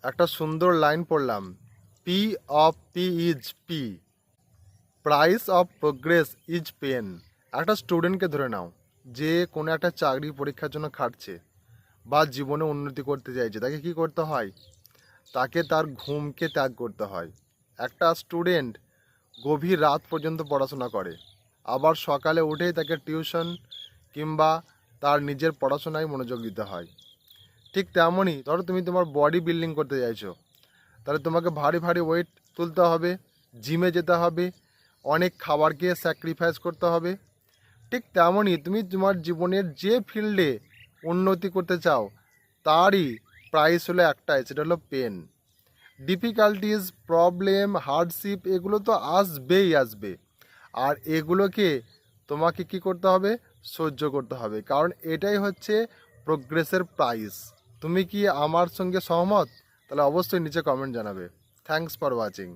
একটা সুন্দর লাইন পড়লাম, P of P is P, price of progress is pain. একটা স্টুডেন্টকে ধরে নাও, যে কোনো একটা চাকরি পরীক্ষার জন্য খাটছে বা জীবনে উন্নতি করতে চাইছে, তাকে কি করতে হয়? তাকে তার ঘুমকে ত্যাগ করতে হয়। একটা স্টুডেন্ট গভীর রাত পর্যন্ত পড়াশোনা করে, আবার সকালে উঠেই তাকে টিউশন কিংবা তার নিজের পড়াশোনায় মনোযোগ দিতে হয়। ঠিক তেমনই ধরো তুমি তোমার বডি বিল্ডিং করতে চাইছো, তাহলে তোমাকে ভারী ভারী ওয়েট তুলতে হবে, জিমে যেতে হবে, অনেক খাবারকে স্যাক্রিফাইস করতে হবে। ঠিক তেমনই তুমি তোমার জীবনের যে ফিল্ডে উন্নতি করতে চাও, তারই প্রাইস হলো একটাই, সেটা হলো পেন। ডিফিকাল্টিজ, প্রবলেম, হার্ডশিপ এগুলো তো আসবেই আসবে, আর এগুলোকে তোমাকে কি করতে হবে? সহ্য করতে হবে, কারণ এটাই হচ্ছে প্রোগ্রেসের প্রাইস। তুমি কি আমার সঙ্গে সহমত? তাহলে অবশ্যই নিচে কমেন্ট জানাবে। Thanks for watching.